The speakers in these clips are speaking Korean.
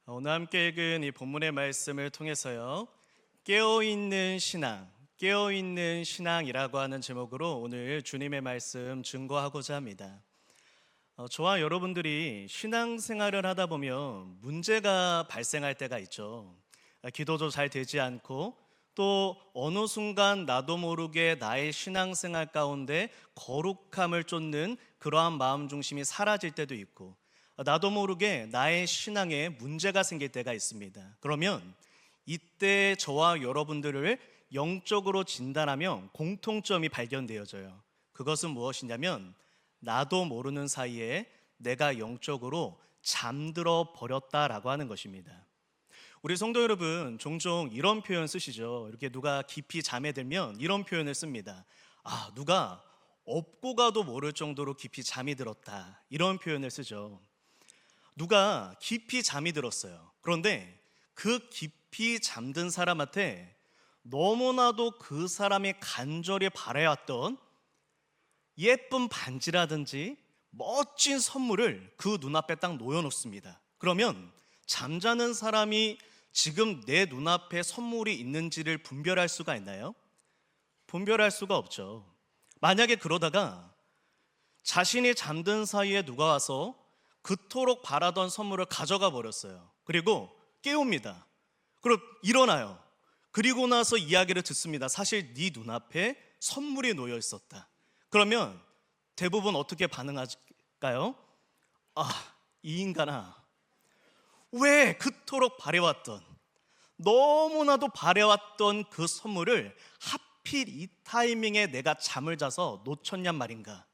오늘 함께 읽은 이 본문의 말씀을 통해서요, 깨어있는 신앙이라고 하는 제목으로 오늘 주님의 말씀 증거하고자 합니다. 저와 여러분들이 신앙생활을 하다 보면 문제가 발생할 때가 있죠. 기도도 잘 되지 않고 또 어느 순간 나도 모르게 나의 신앙생활 가운데 거룩함을 쫓는 그러한 마음 중심이 사라질 때도 있고, 나도 모르게 나의 신앙에 문제가 생길 때가 있습니다. 그러면 이때 저와 여러분들을 영적으로 진단하면 공통점이 발견되어져요. 그것은 무엇이냐면, 나도 모르는 사이에 내가 영적으로 잠들어 버렸다라고 하는 것입니다. 우리 성도 여러분, 종종 이런 표현 쓰시죠. 이렇게 누가 깊이 잠에 들면 이런 표현을 씁니다. 누가 업고 가도 모를 정도로 깊이 잠이 들었다, 이런 표현을 쓰죠. 누가 깊이 잠이 들었어요. 그런데 그 깊이 잠든 사람한테 너무나도 그 사람이 간절히 바라왔던 예쁜 반지라든지 멋진 선물을 그 눈앞에 딱 놓여놓습니다. 그러면 잠자는 사람이 지금 내 눈앞에 선물이 있는지를 분별할 수가 있나요? 분별할 수가 없죠. 만약에 그러다가 자신이 잠든 사이에 누가 와서 그토록 바라던 선물을 가져가 버렸어요. 그리고 깨웁니다. 그리고 일어나요. 그리고 나서 이야기를 듣습니다. 사실 네 눈앞에 선물이 놓여 있었다. 그러면 대부분 어떻게 반응할까요? 이 인간아, 왜 그토록 바래왔던, 너무나도 바래왔던 그 선물을 하필 이 타이밍에 내가 잠을 자서 놓쳤냔 말인가.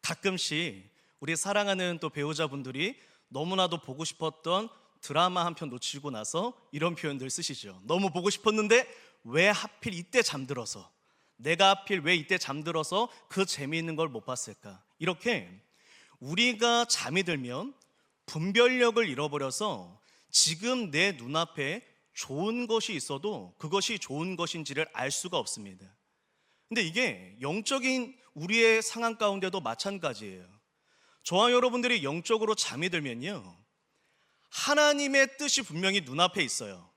가끔씩 우리 사랑하는 또 배우자분들이 너무나도 보고 싶었던 드라마 한 편 놓치고 나서 이런 표현들 쓰시죠. 너무 보고 싶었는데 왜 하필 이때 잠들어서, 내가 하필 왜 이때 잠들어서 그 재미있는 걸 못 봤을까. 이렇게 우리가 잠이 들면 분별력을 잃어버려서 지금 내 눈앞에 좋은 것이 있어도 그것이 좋은 것인지를 알 수가 없습니다. 근데 이게 영적인 우리의 상황 가운데도 마찬가지예요. 저와 여러분들이 영적으로 잠이 들면요, 하나님의 뜻이 분명히 눈앞에 있어요.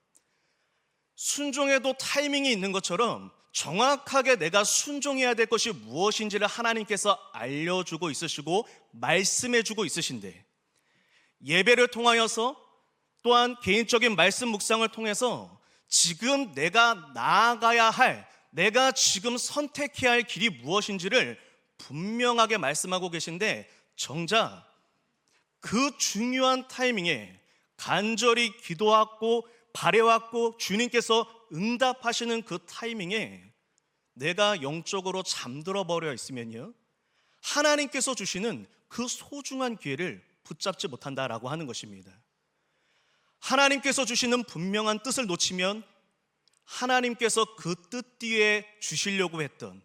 순종해도 타이밍이 있는 것처럼 정확하게 내가 순종해야 될 것이 무엇인지를 하나님께서 알려주고 있으시고 말씀해주고 있으신데, 예배를 통하여서 또한 개인적인 말씀 묵상을 통해서 지금 내가 나아가야 할, 내가 지금 선택해야 할 길이 무엇인지를 분명하게 말씀하고 계신데, 정작 그 중요한 타이밍에 간절히 기도하고 바래왔고 주님께서 응답하시는 그 타이밍에 내가 영적으로 잠들어 버려 있으면요, 하나님께서 주시는 그 소중한 기회를 붙잡지 못한다라고 하는 것입니다. 하나님께서 주시는 분명한 뜻을 놓치면 하나님께서 그 뜻 뒤에 주시려고 했던,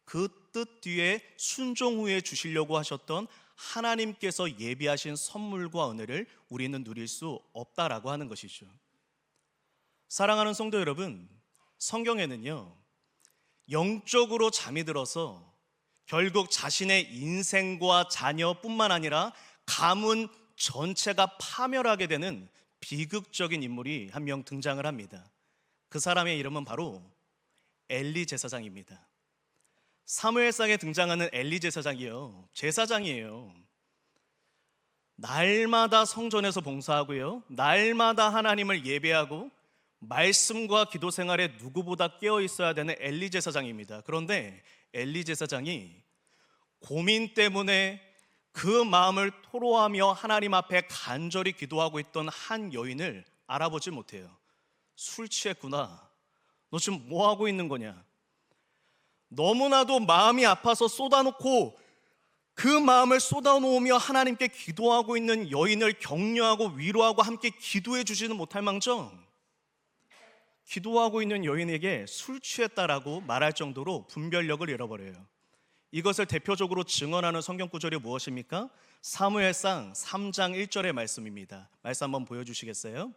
그 뜻 뒤에 순종 후에 주시려고 하셨던 하나님께서 예비하신 선물과 은혜를 우리는 누릴 수 없다라고 하는 것이죠. 사랑하는 성도 여러분, 성경에는요, 영적으로 잠이 들어서 결국 자신의 인생과 자녀뿐만 아니라 가문 전체가 파멸하게 되는 비극적인 인물이 한 명 등장을 합니다. 그 사람의 이름은 바로 엘리 제사장입니다. 사무엘상에 등장하는 엘리 제사장이요, 제사장이에요. 날마다 성전에서 봉사하고요, 날마다 하나님을 예배하고 말씀과 기도 생활에 누구보다 깨어 있어야 되는 엘리 제사장입니다. 그런데 엘리 제사장이 고민 때문에 그 마음을 토로하며 하나님 앞에 간절히 기도하고 있던 한 여인을 알아보지 못해요. 술 취했구나, 너 지금 뭐 하고 있는 거냐. 너무나도 마음이 아파서 쏟아놓고 그 마음을 쏟아놓으며 하나님께 기도하고 있는 여인을 격려하고 위로하고 함께 기도해 주지는 못할 망정, 기도하고 있는 여인에게 술 취했다라고 말할 정도로 분별력을 잃어버려요. 이것을 대표적으로 증언하는 성경 구절이 무엇입니까? 사무엘상 3장 1절의 말씀입니다. 말씀 한번 보여주시겠어요?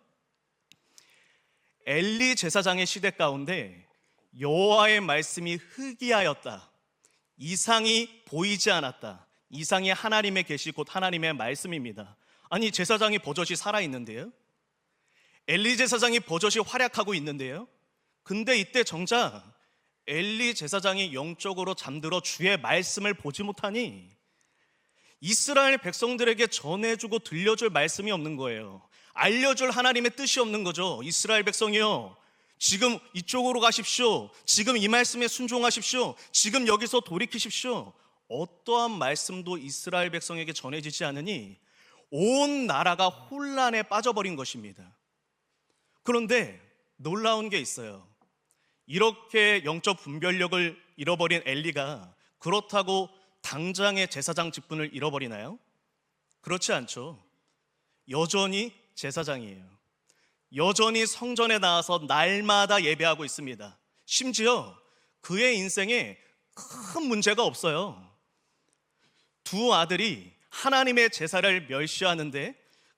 엘리 제사장의 시대 가운데 여호와의 말씀이 희귀하였다, 이상이 보이지 않았다. 이상이 하나님의 계시 곧 하나님의 말씀입니다. 아니, 제사장이 버젓이 살아있는데요, 엘리 제사장이 버젓이 활약하고 있는데요. 근데 이때 정작 엘리 제사장이 영적으로 잠들어 주의 말씀을 보지 못하니 이스라엘 백성들에게 전해주고 들려줄 말씀이 없는 거예요. 알려줄 하나님의 뜻이 없는 거죠. 이스라엘 백성이요, 지금 이쪽으로 가십시오. 지금 이 말씀에 순종하십시오. 지금 여기서 돌이키십시오. 어떠한 말씀도 이스라엘 백성에게 전해지지 않으니 온 나라가 혼란에 빠져버린 것입니다. 그런데 놀라운 게 있어요. 이렇게 영적 분별력을 잃어버린 엘리가 그렇다고 당장의 제사장 직분을 잃어버리나요? 그렇지 않죠. 여전히 제사장이에요. 여전히 성전에 나와서 날마다 예배하고 있습니다. 심지어 그의 인생에 큰 문제가 없어요. 두 아들이 하나님의 제사를 멸시하는데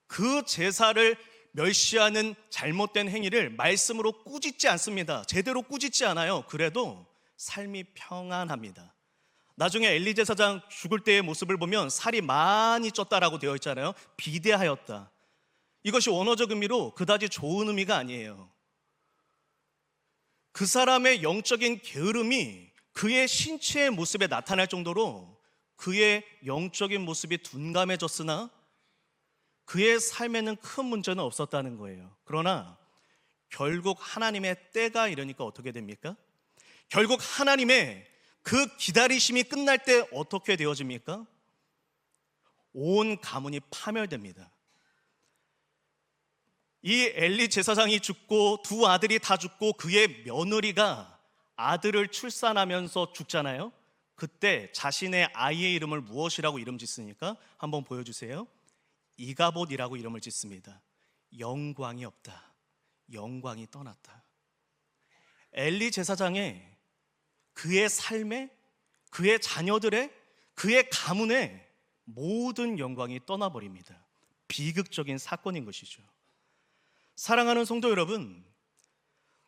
그 제사를 멸시하는 잘못된 행위를 말씀으로 꾸짖지 않습니다. 제대로 꾸짖지 않아요. 그래도 삶이 평안합니다. 나중에 엘리 제사장 죽을 때의 모습을 보면 살이 많이 쪘다라고 되어 있잖아요. 비대하였다. 이것이 원어적 의미로 그다지 좋은 의미가 아니에요. 그 사람의 영적인 게으름이 그의 신체의 모습에 나타날 정도로 그의 영적인 모습이 둔감해졌으나 그의 삶에는 큰 문제는 없었다는 거예요. 그러나 결국 하나님의 때가 이르니까 어떻게 됩니까? 결국 하나님의 그 기다리심이 끝날 때 어떻게 되어집니까? 온 가문이 파멸됩니다. 이 엘리 제사장이 죽고 두 아들이 다 죽고 그의 며느리가 아들을 출산하면서 죽잖아요. 그때 자신의 아이의 이름을 무엇이라고 이름 짓습니까? 한번 보여주세요. 이가봇이라고 이름을 짓습니다. 영광이 없다. 영광이 떠났다. 엘리 제사장의 그의 삶에, 그의 자녀들의, 그의 가문의 모든 영광이 떠나버립니다. 비극적인 사건인 것이죠. 사랑하는 성도 여러분,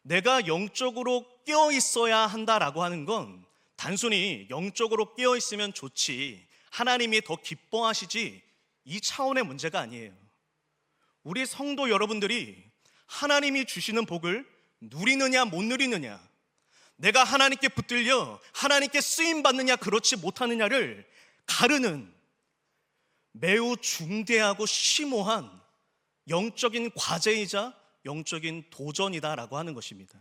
내가 영적으로 깨어 있어야 한다라고 하는 건 단순히 영적으로 깨어 있으면 좋지, 하나님이 더 기뻐하시지, 이 차원의 문제가 아니에요. 우리 성도 여러분들이 하나님이 주시는 복을 누리느냐 못 누리느냐, 내가 하나님께 붙들려 하나님께 쓰임 받느냐 그렇지 못하느냐를 가르는 매우 중대하고 심오한 영적인 과제이자 영적인 도전이다라고 하는 것입니다.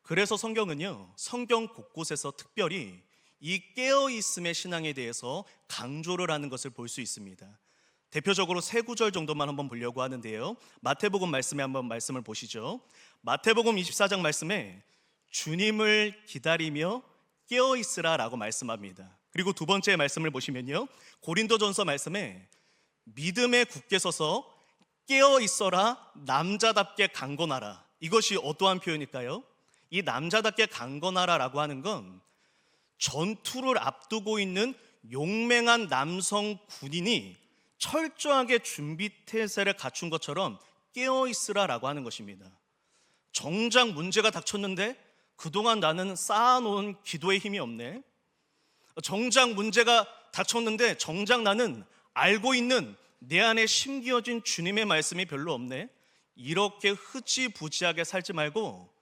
그래서 성경은요, 성경 곳곳에서 특별히 이 깨어있음의 신앙에 대해서 강조를 하는 것을 볼 수 있습니다. 대표적으로 세 구절 정도만 한번 보려고 하는데요, 마태복음 말씀에 한번 말씀을 보시죠. 마태복음 24장 말씀에 주님을 기다리며 깨어있으라 라고 말씀합니다. 그리고 두 번째 말씀을 보시면요, 고린도전서 말씀에 믿음에 굳게 서서 깨어있어라, 남자답게 강건하라. 이것이 어떠한 표현일까요? 이 남자답게 강건하라 라고 하는 건 전투를 앞두고 있는 용맹한 남성 군인이 철저하게 준비태세를 갖춘 것처럼 깨어있으라 라고 하는 것입니다. 정작 문제가 닥쳤는데 그동안 나는 쌓아놓은 기도의 힘이 없네. 정작 문제가 닥쳤는데 정작 나는 알고 있는 내 안에 심기어진 주님의 말씀이 별로 없네. 이렇게 흐지부지하게 살지 말고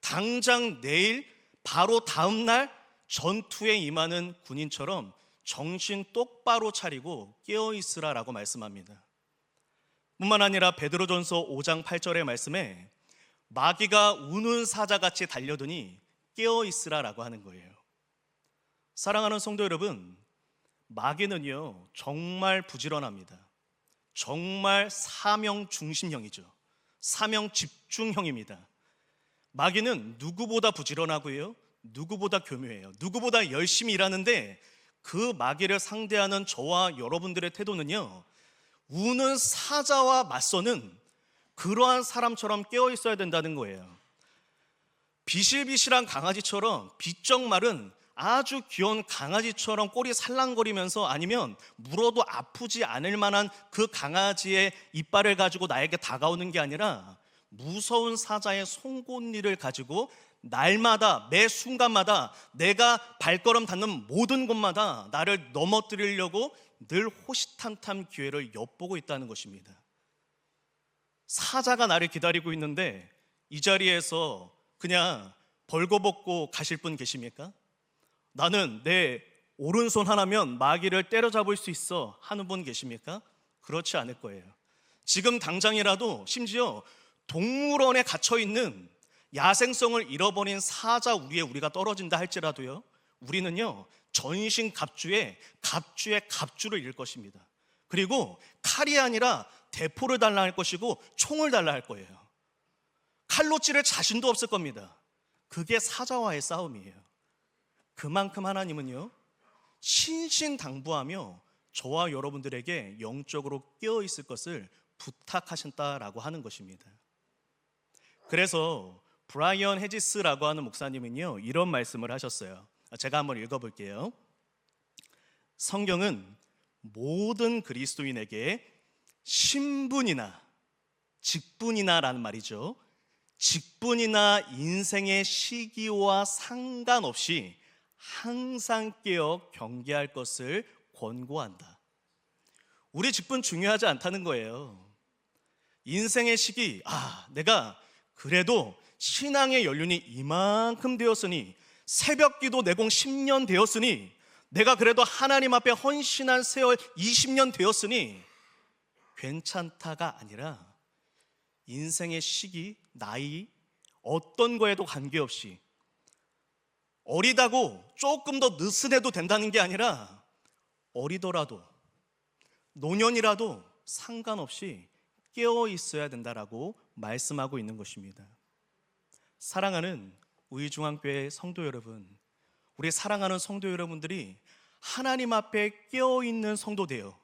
당장 내일 바로 다음 날 전투에 임하는 군인처럼 정신 똑바로 차리고 깨어있으라 라고 말씀합니다. 뿐만 아니라 베드로전서 5장 8절의 말씀에 마귀가 우는 사자같이 달려드니 깨어있으라 라고 하는 거예요. 사랑하는 성도 여러분, 마귀는요 정말 부지런합니다. 정말 사명 중심형이죠. 사명 집중형입니다. 마귀는 누구보다 부지런하고요, 누구보다 교묘해요. 누구보다 열심히 일하는데 그 마귀를 상대하는 저와 여러분들의 태도는요, 우는 사자와 맞서는 그러한 사람처럼 깨어 있어야 된다는 거예요. 비실비실한 강아지처럼 비쩍 마른 아주 귀여운 강아지처럼 꼬리 살랑거리면서, 아니면 물어도 아프지 않을 만한 그 강아지의 이빨을 가지고 나에게 다가오는 게 아니라 무서운 사자의 송곳니를 가지고 날마다, 매 순간마다 내가 발걸음 닿는 모든 곳마다 나를 넘어뜨리려고 늘 호시탐탐 기회를 엿보고 있다는 것입니다. 사자가 나를 기다리고 있는데 이 자리에서 그냥 벌거벗고 가실 분 계십니까? 나는 내 오른손 하나면 마귀를 때려잡을 수 있어 하는 분 계십니까? 그렇지 않을 거예요. 지금 당장이라도 심지어 동물원에 갇혀 있는 야생성을 잃어버린 사자 우리에 우리가 떨어진다 할지라도요, 우리는요 전신 갑주에 갑주를 잃을 것입니다. 그리고 칼이 아니라 대포를 달라 할 것이고 총을 달라 할 거예요. 칼로 찌를 자신도 없을 겁니다. 그게 사자와의 싸움이에요. 그만큼 하나님은요 신신당부하며 저와 여러분들에게 영적으로 깨어 있을 것을 부탁하신다라고 하는 것입니다. 그래서 브라이언 헤지스라고 하는 목사님은요 이런 말씀을 하셨어요. 제가 한번 읽어볼게요. 성경은 모든 그리스도인에게 신분이나 직분이나 라는 말이죠, 직분이나 인생의 시기와 상관없이 항상 깨어 경계할 것을 권고한다. 우리 직분 중요하지 않다는 거예요. 인생의 시기, 내가 그래도 신앙의 연륜이 이만큼 되었으니, 새벽 기도 내공 10년 되었으니, 내가 그래도 하나님 앞에 헌신한 세월 20년 되었으니 괜찮다가 아니라 인생의 시기, 나이, 어떤 거에도 관계없이 어리다고 조금 더 느슨해도 된다는 게 아니라 어리더라도 노년이라도 상관없이 깨어 있어야 된다라고 말씀하고 있는 것입니다. 사랑하는 우이중앙교회 성도 여러분, 우리 사랑하는 성도 여러분들이 하나님 앞에 깨어 있는 성도되어,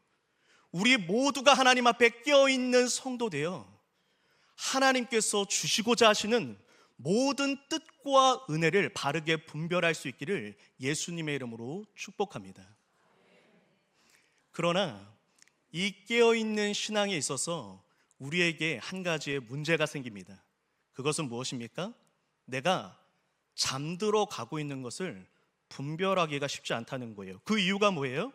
우리 모두가 하나님 앞에 깨어 있는 성도되어 하나님께서 주시고자 하시는 모든 뜻과 은혜를 바르게 분별할 수 있기를 예수님의 이름으로 축복합니다. 그러나 이 깨어있는 신앙에 있어서 우리에게 한 가지의 문제가 생깁니다. 그것은 무엇입니까? 내가 잠들어 가고 있는 것을 분별하기가 쉽지 않다는 거예요. 그 이유가 뭐예요?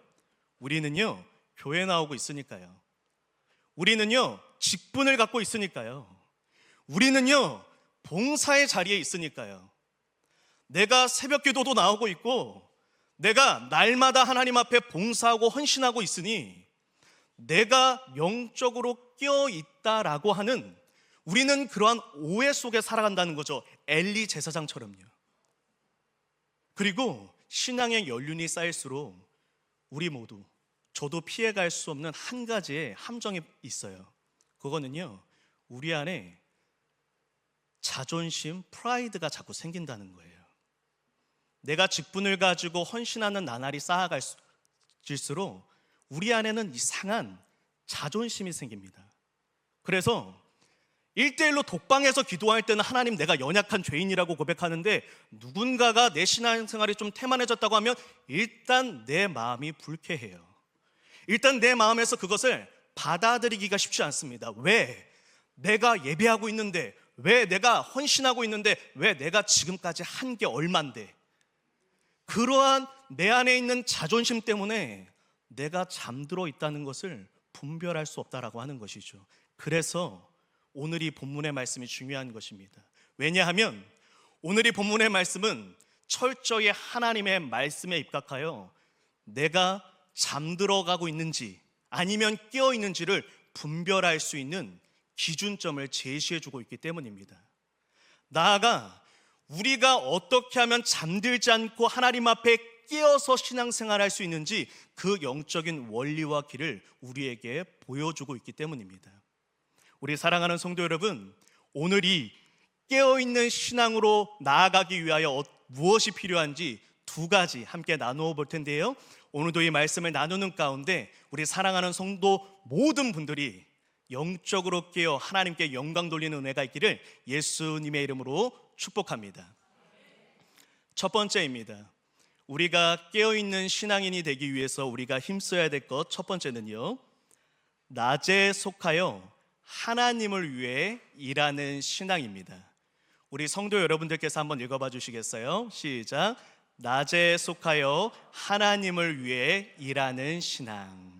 우리는요 교회 나오고 있으니까요. 우리는요 직분을 갖고 있으니까요. 우리는요 봉사의 자리에 있으니까요. 내가 새벽 기도도 나오고 있고, 내가 날마다 하나님 앞에 봉사하고 헌신하고 있으니 내가 영적으로 깨어 있다라고 하는, 우리는 그러한 오해 속에 살아간다는 거죠. 엘리 제사장처럼요. 그리고 신앙의 연륜이 쌓일수록 우리 모두, 저도 피해갈 수 없는 한 가지의 함정이 있어요. 그거는요 우리 안에 자존심, 프라이드가 자꾸 생긴다는 거예요. 내가 직분을 가지고 헌신하는 나날이 쌓아질수록 우리 안에는 이상한 자존심이 생깁니다. 그래서 1대1로 독방에서 기도할 때는 하나님 내가 연약한 죄인이라고 고백하는데, 누군가가 내 신앙생활이 좀 태만해졌다고 하면 일단 내 마음이 불쾌해요. 일단 내 마음에서 그것을 받아들이기가 쉽지 않습니다. 왜? 내가 예배하고 있는데, 왜 내가 헌신하고 있는데, 왜 내가 지금까지 한 게 얼만데. 그러한 내 안에 있는 자존심 때문에 내가 잠들어 있다는 것을 분별할 수 없다라고 하는 것이죠. 그래서 오늘 이 본문의 말씀이 중요한 것입니다. 왜냐하면 오늘 이 본문의 말씀은 철저히 하나님의 말씀에 입각하여 내가 잠들어가고 있는지 아니면 깨어 있는지를 분별할 수 있는 기준점을 제시해주고 있기 때문입니다. 나아가 우리가 어떻게 하면 잠들지 않고 하나님 앞에 깨어서 신앙생활할 수 있는지 그 영적인 원리와 길을 우리에게 보여주고 있기 때문입니다. 우리 사랑하는 성도 여러분, 오늘 이 깨어있는 신앙으로 나아가기 위하여 무엇이 필요한지 두 가지 함께 나누어 볼 텐데요, 오늘도 이 말씀을 나누는 가운데 우리 사랑하는 성도 모든 분들이 영적으로 깨어 하나님께 영광 돌리는 은혜가 있기를 예수님의 이름으로 축복합니다. 첫 번째입니다. 우리가 깨어있는 신앙인이 되기 위해서 우리가 힘써야 될 것, 첫 번째는요, 낮에 속하여 하나님을 위해 일하는 신앙입니다. 우리 성도 여러분들께서 한번 읽어봐 주시겠어요? 시작. 낮에 속하여 하나님을 위해 일하는 신앙.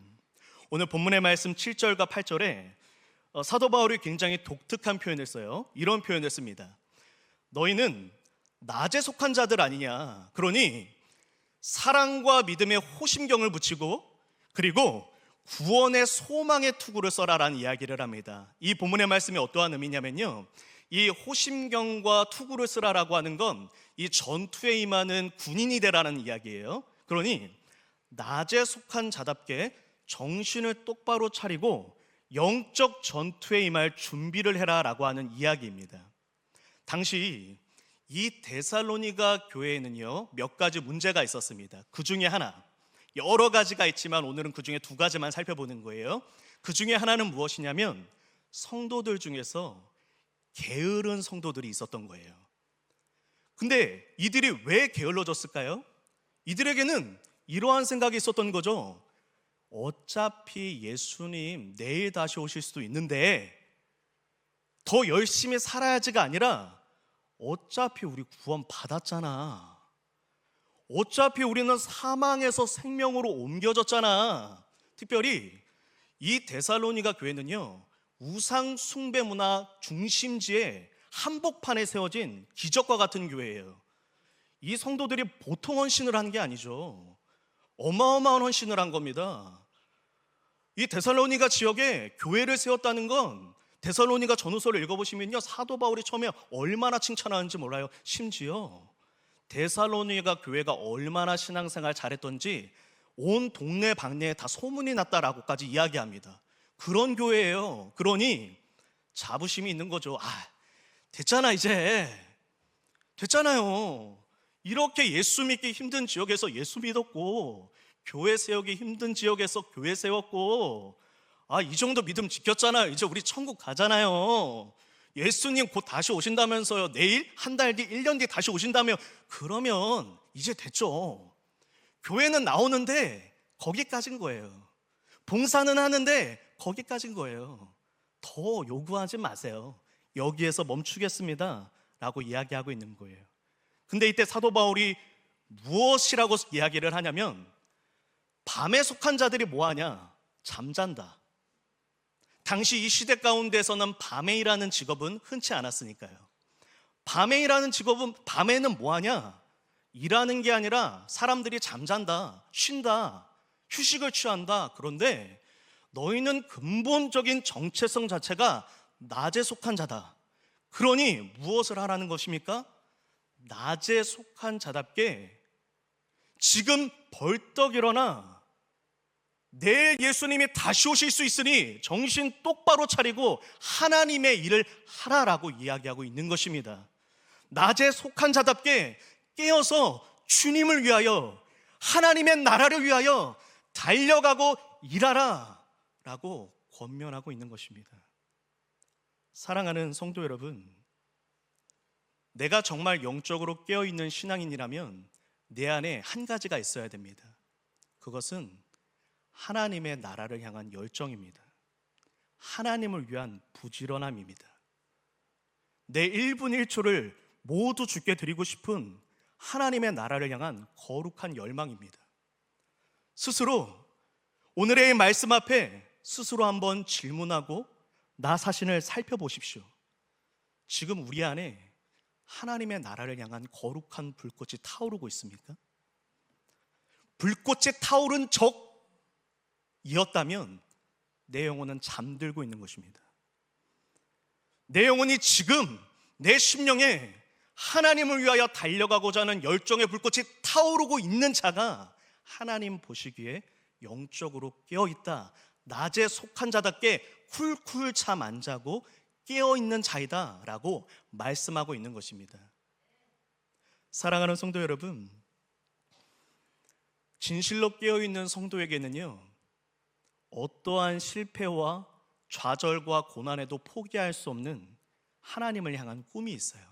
오늘 본문의 말씀 7절과 8절에 사도 바울이 굉장히 독특한 표현을 써요. 이런 표현을 씁니다. 너희는 낮에 속한 자들 아니냐. 그러니 사랑과 믿음의 호심경을 붙이고 그리고 구원의 소망의 투구를 써라라는 이야기를 합니다. 이 본문의 말씀이 어떠한 의미냐면요, 이 호심경과 투구를 쓰라라고 하는 건 이 전투에 임하는 군인이 되라는 이야기예요. 그러니 낮에 속한 자답게 정신을 똑바로 차리고 영적 전투에 임할 준비를 해라라고 하는 이야기입니다. 당시 이 데살로니가 교회에는요 몇 가지 문제가 있었습니다. 그 중에 하나, 여러 가지가 있지만 오늘은 그 중에 두 가지만 살펴보는 거예요. 그 중에 하나는 무엇이냐면 성도들 중에서 게으른 성도들이 있었던 거예요. 근데 이들이 왜 게을러졌을까요? 이들에게는 이러한 생각이 있었던 거죠. 어차피 예수님 내일 다시 오실 수도 있는데 더 열심히 살아야지가 아니라 어차피 우리 구원 받았잖아. 어차피 우리는 사망에서 생명으로 옮겨졌잖아. 특별히 이 데살로니가 교회는요 우상 숭배 문화 중심지에 한복판에 세워진 기적과 같은 교회예요. 이 성도들이 보통 헌신을 한 게 아니죠. 어마어마한 헌신을 한 겁니다. 이 데살로니가 지역에 교회를 세웠다는 건 데살로니가 전후서를 읽어보시면요 사도 바울이 처음에 얼마나 칭찬하는지 몰라요. 심지어 데살로니가 교회가 얼마나 신앙생활 잘했던지 온 동네 방네에 다 소문이 났다라고까지 이야기합니다. 그런 교회예요. 그러니 자부심이 있는 거죠. 됐잖아, 이제 됐잖아요. 이렇게 예수 믿기 힘든 지역에서 예수 믿었고 교회 세우기 힘든 지역에서 교회 세웠고 이 정도 믿음 지켰잖아요. 이제 우리 천국 가잖아요. 예수님 곧 다시 오신다면서요. 내일, 한 달 뒤, 1년 뒤 다시 오신다며. 그러면 이제 됐죠. 교회는 나오는데 거기까지인 거예요. 봉사는 하는데 거기까지인 거예요. 더 요구하지 마세요. 여기에서 멈추겠습니다 라고 이야기하고 있는 거예요. 근데 이때 사도 바울이 무엇이라고 이야기를 하냐면 밤에 속한 자들이 뭐하냐? 잠잔다. 당시 이 시대 가운데서는 밤에 일하는 직업은 흔치 않았으니까요. 밤에 일하는 직업은 밤에는 뭐하냐? 일하는 게 아니라 사람들이 잠잔다, 쉰다, 휴식을 취한다. 그런데 너희는 근본적인 정체성 자체가 낮에 속한 자다. 그러니 무엇을 하라는 것입니까? 낮에 속한 자답게 지금 벌떡 일어나 내일 예수님이 다시 오실 수 있으니 정신 똑바로 차리고 하나님의 일을 하라라고 이야기하고 있는 것입니다. 낮에 속한 자답게 깨어서 주님을 위하여 하나님의 나라를 위하여 달려가고 일하라 라고 권면하고 있는 것입니다. 사랑하는 성도 여러분, 내가 정말 영적으로 깨어있는 신앙인이라면 내 안에 한 가지가 있어야 됩니다. 그것은 하나님의 나라를 향한 열정입니다. 하나님을 위한 부지런함입니다. 내 1분 1초를 모두 주께 드리고 싶은 하나님의 나라를 향한 거룩한 열망입니다. 스스로 오늘의 말씀 앞에 스스로 한번 질문하고 나 자신을 살펴보십시오. 지금 우리 안에 하나님의 나라를 향한 거룩한 불꽃이 타오르고 있습니까? 불꽃이 타오른 적이었다면 내 영혼은 잠들고 있는 것입니다. 내 영혼이 지금 내 심령에 하나님을 위하여 달려가고자 하는 열정의 불꽃이 타오르고 있는 자가 하나님 보시기에 영적으로 깨어있다, 낮에 속한 자답게 쿨쿨 잠 안 자고 깨어있는 자이다 라고 말씀하고 있는 것입니다. 사랑하는 성도 여러분, 진실로 깨어있는 성도에게는요 어떠한 실패와 좌절과 고난에도 포기할 수 없는 하나님을 향한 꿈이 있어요.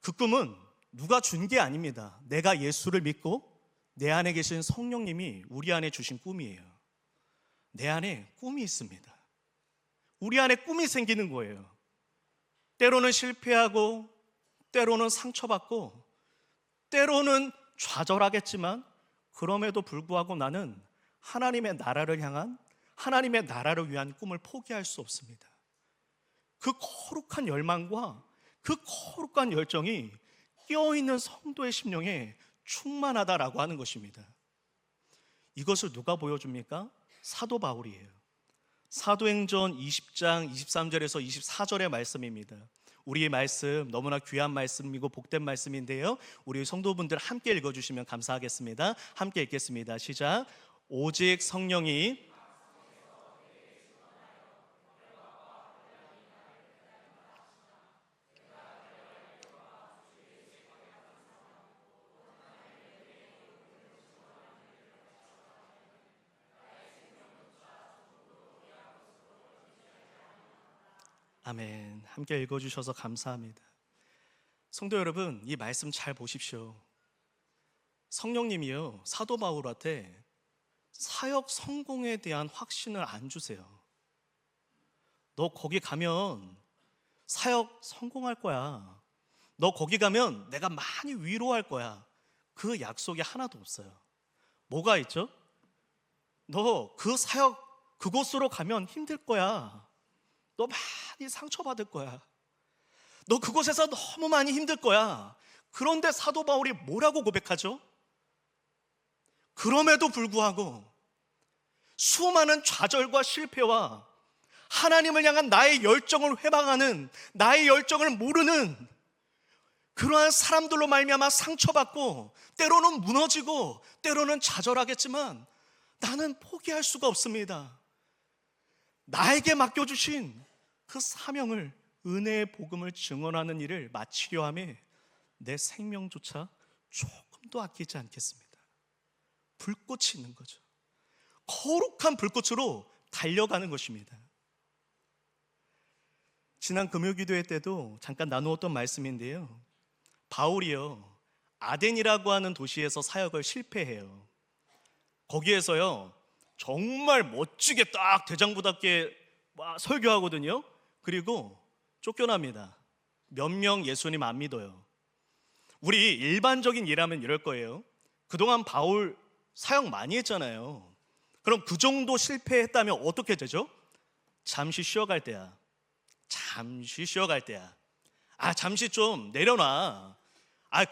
그 꿈은 누가 준 게 아닙니다. 내가 예수를 믿고 내 안에 계신 성령님이 우리 안에 주신 꿈이에요. 내 안에 꿈이 있습니다. 우리 안에 꿈이 생기는 거예요. 때로는 실패하고 때로는 상처받고 때로는 좌절하겠지만 그럼에도 불구하고 나는 하나님의 나라를 향한, 하나님의 나라를 위한 꿈을 포기할 수 없습니다. 그 거룩한 열망과 그 거룩한 열정이 깨어있는 성도의 심령에 충만하다라고 하는 것입니다. 이것을 누가 보여줍니까? 사도 바울이에요. 사도행전 20장 23절에서 24절의 말씀입니다. 우리의 말씀 너무나 귀한 말씀이고 복된 말씀인데요, 우리 성도분들 함께 읽어주시면 감사하겠습니다. 함께 읽겠습니다. 시작. 오직 성령이 아멘. 함께 읽어주셔서 감사합니다. 성도 여러분, 이 말씀 잘 보십시오. 성령님이요, 사도 바울한테 사역 성공에 대한 확신을 안 주세요. 너 거기 가면 사역 성공할 거야. 너 거기 가면 내가 많이 위로할 거야. 그 약속이 하나도 없어요. 뭐가 있죠? 너 그 사역 그곳으로 가면 힘들 거야. 너 많이 상처받을 거야. 너 그곳에서 너무 많이 힘들 거야. 그런데 사도 바울이 뭐라고 고백하죠? 그럼에도 불구하고 수많은 좌절과 실패와 하나님을 향한 나의 열정을 회방하는, 나의 열정을 모르는 그러한 사람들로 말미암아 상처받고 때로는 무너지고 때로는 좌절하겠지만 나는 포기할 수가 없습니다. 나에게 맡겨주신 그 사명을, 은혜의 복음을 증언하는 일을 마치려 함에 내 생명조차 조금도 아끼지 않겠습니다. 불꽃이 있는 거죠. 거룩한 불꽃으로 달려가는 것입니다. 지난 금요기도회 때도 잠깐 나누었던 말씀인데요, 바울이요, 아덴이라고 하는 도시에서 사역을 실패해요. 거기에서요 정말 멋지게 딱 대장부답게 설교하거든요. 그리고 쫓겨납니다. 몇 명 예수님 안 믿어요. 우리 일반적인 일하면 이럴 거예요. 그동안 바울 사역 많이 했잖아요. 그럼 그 정도 실패했다면 어떻게 되죠? 잠시 쉬어갈 때야. 잠시 쉬어갈 때야. 잠시 좀 내려놔.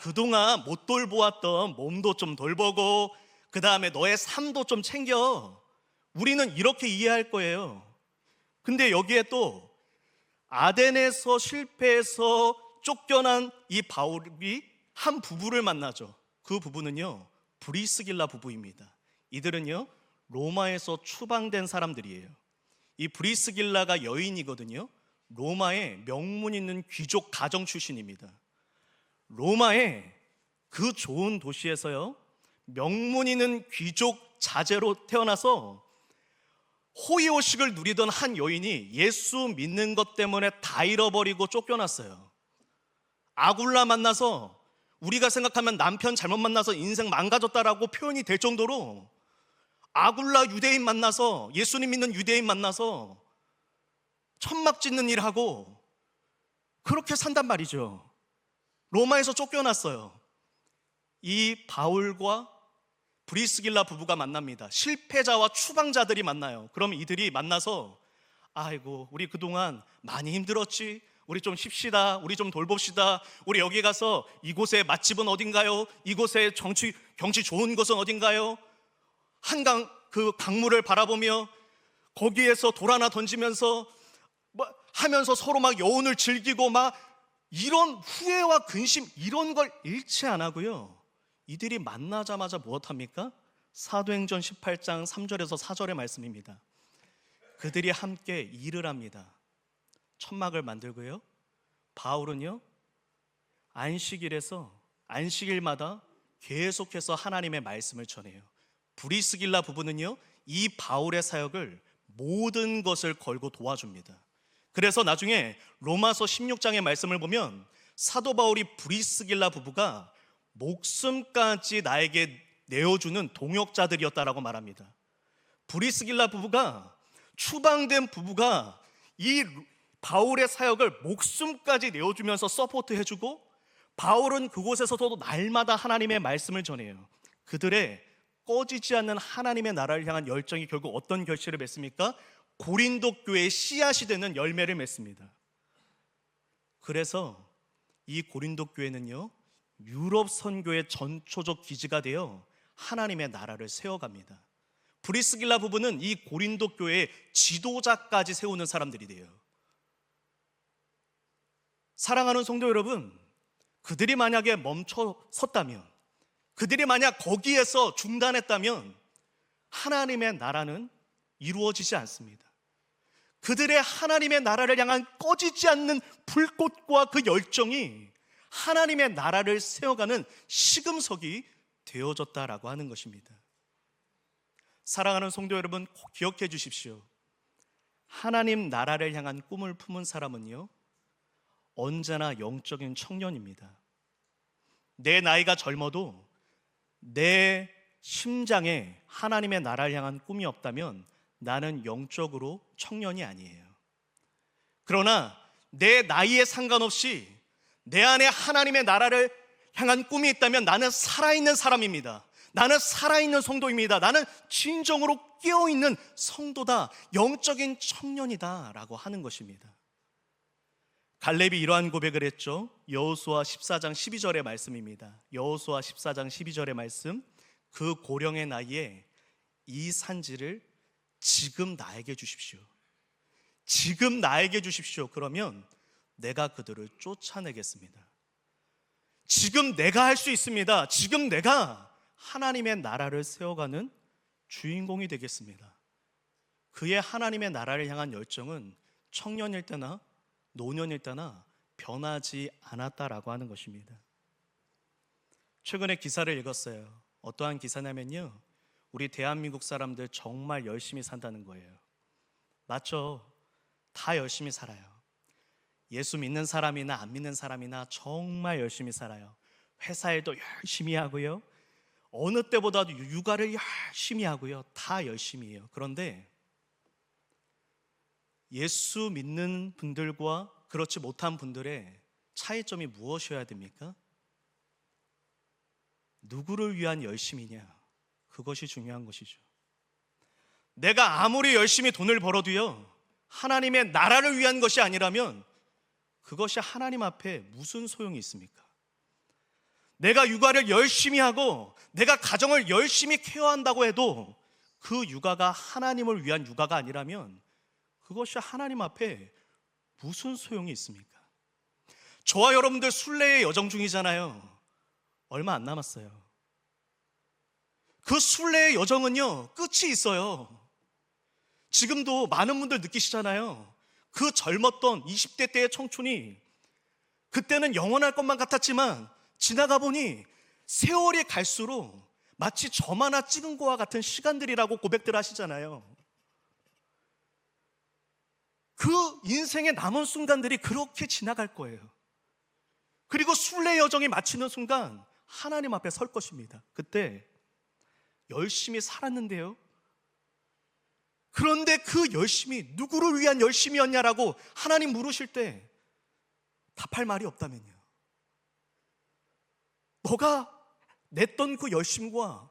그동안 못 돌보았던 몸도 좀 돌보고 그 다음에 너의 삶도 좀 챙겨. 우리는 이렇게 이해할 거예요. 근데 여기에 또 아덴에서 실패해서 쫓겨난 이 바울이 한 부부를 만나죠. 그 부부는요 브리스길라 부부입니다. 이들은요 로마에서 추방된 사람들이에요. 이 브리스길라가 여인이거든요. 로마의 명문 있는 귀족 가정 출신입니다. 로마의 그 좋은 도시에서요 명문 있는 귀족 자제로 태어나서 호의호식을 누리던 한 여인이 예수 믿는 것 때문에 다 잃어버리고 쫓겨났어요. 아굴라 만나서 우리가 생각하면 남편 잘못 만나서 인생 망가졌다라고 표현이 될 정도로 아굴라 유대인 만나서, 예수님 믿는 유대인 만나서 천막 짓는 일하고 그렇게 산단 말이죠. 로마에서 쫓겨났어요. 이 바울과 브리스길라 부부가 만납니다. 실패자와 추방자들이 만나요. 그럼 이들이 만나서 아이고 우리 그동안 많이 힘들었지, 우리 좀 쉽시다, 우리 좀 돌봅시다, 우리 여기 가서 이곳의 맛집은 어딘가요? 이곳의 경치 좋은 곳은 어딘가요? 한강 그 강물을 바라보며 거기에서 돌 하나 던지면서 하면서 서로 막 여운을 즐기고 막 이런 후회와 근심 이런 걸 잃지 안 하고요, 이들이 만나자마자 무엇합니까? 사도행전 18장 3절에서 4절의 말씀입니다. 그들이 함께 일을 합니다. 천막을 만들고요, 바울은요 안식일마다 계속해서 하나님의 말씀을 전해요. 브리스길라 부부는요 이 바울의 사역을 모든 것을 걸고 도와줍니다. 그래서 나중에 로마서 16장의 말씀을 보면 사도 바울이 브리스길라 부부가 목숨까지 나에게 내어주는 동역자들이었다라고 말합니다. 브리스길라 부부가, 추방된 부부가 이 바울의 사역을 목숨까지 내어주면서 서포트해주고, 바울은 그곳에서도 날마다 하나님의 말씀을 전해요. 그들의 꺼지지 않는 하나님의 나라를 향한 열정이 결국 어떤 결실을 맺습니까? 고린도 교회의 씨앗이 되는 열매를 맺습니다. 그래서 이 고린도 교회는요, 유럽 선교의 전초적 기지가 되어 하나님의 나라를 세워갑니다. 브리스길라 부부는 이 고린도 교회의 지도자까지 세우는 사람들이 돼요. 사랑하는 성도 여러분, 그들이 만약에 멈춰 섰다면, 그들이 만약 거기에서 중단했다면 하나님의 나라는 이루어지지 않습니다. 그들의 하나님의 나라를 향한 꺼지지 않는 불꽃과 그 열정이 하나님의 나라를 세워가는 시금석이 되어졌다라고 하는 것입니다. 사랑하는 성도 여러분, 꼭 기억해 주십시오. 하나님 나라를 향한 꿈을 품은 사람은요, 언제나 영적인 청년입니다. 내 나이가 젊어도 내 심장에 하나님의 나라를 향한 꿈이 없다면 나는 영적으로 청년이 아니에요. 그러나 내 나이에 상관없이 내 안에 하나님의 나라를 향한 꿈이 있다면 나는 살아있는 사람입니다. 나는 살아있는 성도입니다. 나는 진정으로 깨어있는 성도다, 영적인 청년이다 라고 하는 것입니다. 갈렙이 이러한 고백을 했죠. 여호수아 14장 12절의 말씀입니다. 여호수아 14장 12절의 말씀, 그 고령의 나이에 이 산지를 지금 나에게 주십시오. 지금 나에게 주십시오. 그러면 내가 그들을 쫓아내겠습니다. 지금 내가 할 수 있습니다. 지금 내가 하나님의 나라를 세워가는 주인공이 되겠습니다. 그의 하나님의 나라를 향한 열정은 청년일 때나 노년일 때나 변하지 않았다라고 하는 것입니다. 최근에 기사를 읽었어요. 어떠한 기사냐면요, 우리 대한민국 사람들 정말 열심히 산다는 거예요. 맞죠? 다 열심히 살아요. 예수 믿는 사람이나 안 믿는 사람이나 정말 열심히 살아요. 회사 일도 열심히 하고요, 어느 때보다도 육아를 열심히 하고요, 다 열심히 해요. 그런데 예수 믿는 분들과 그렇지 못한 분들의 차이점이 무엇이어야 됩니까? 누구를 위한 열심이냐, 그것이 중요한 것이죠. 내가 아무리 열심히 돈을 벌어도요, 하나님의 나라를 위한 것이 아니라면 그것이 하나님 앞에 무슨 소용이 있습니까? 내가 육아를 열심히 하고 내가 가정을 열심히 케어한다고 해도 그 육아가 하나님을 위한 육아가 아니라면 그것이 하나님 앞에 무슨 소용이 있습니까? 저와 여러분들 순례의 여정 중이잖아요. 얼마 안 남았어요. 그 순례의 여정은요, 끝이 있어요. 지금도 많은 분들 느끼시잖아요. 그 젊었던 20대 때의 청춘이 그때는 영원할 것만 같았지만 지나가 보니 세월이 갈수록 마치 점 하나 찍은 것과 같은 시간들이라고 고백들 하시잖아요. 그 인생의 남은 순간들이 그렇게 지나갈 거예요. 그리고 순례 여정이 마치는 순간 하나님 앞에 설 것입니다. 그때 열심히 살았는데요, 그런데 그 열심이 누구를 위한 열심이었냐라고 하나님 물으실 때 답할 말이 없다면요, 너가 냈던 그 열심과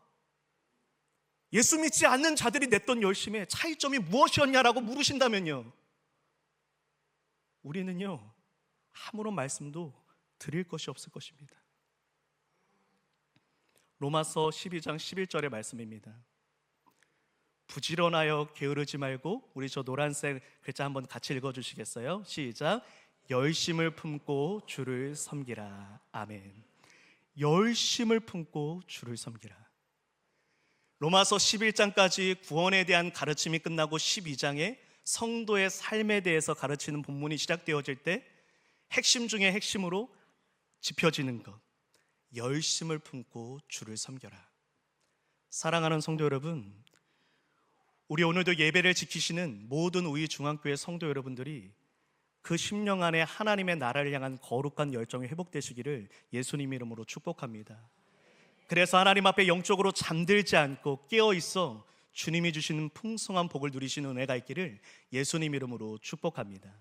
예수 믿지 않는 자들이 냈던 열심의 차이점이 무엇이었냐라고 물으신다면요, 우리는요 아무런 말씀도 드릴 것이 없을 것입니다. 로마서 12장 11절의 말씀입니다. 부지런하여 게으르지 말고, 우리 저 노란색 글자 한번 같이 읽어주시겠어요? 시작. 열심을 품고 주를 섬기라. 아멘. 열심을 품고 주를 섬기라. 로마서 11장까지 구원에 대한 가르침이 끝나고 12장에 성도의 삶에 대해서 가르치는 본문이 시작되어질 때 핵심 중에 핵심으로 짚혀지는 것, 열심을 품고 주를 섬겨라. 사랑하는 성도 여러분, 우리 오늘도 예배를 지키시는 모든 우리 중앙교회 성도 여러분들이 그 심령 안에 하나님의 나라를 향한 거룩한 열정이 회복되시기를 예수님 이름으로 축복합니다. 그래서 하나님 앞에 영적으로 잠들지 않고 깨어있어 주님이 주시는 풍성한 복을 누리시는 은혜가 있기를 예수님 이름으로 축복합니다.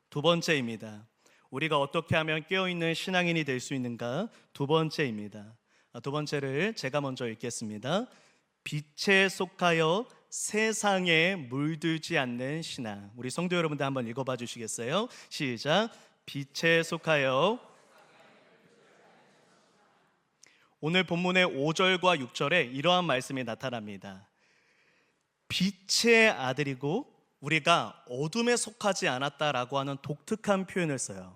두 번째입니다. 우리가 어떻게 하면 깨어있는 신앙인이 될 수 있는가? 두 번째입니다. 두 번째를 제가 먼저 읽겠습니다. 빛에 속하여 세상에 물들지 않는 신앙. 우리 성도 여러분들 한번 읽어봐 주시겠어요? 시작. 빛에 속하여. 오늘 본문의 5절과 6절에 이러한 말씀이 나타납니다. 빛의 아들이고 우리가 어둠에 속하지 않았다라고 하는 독특한 표현을 써요.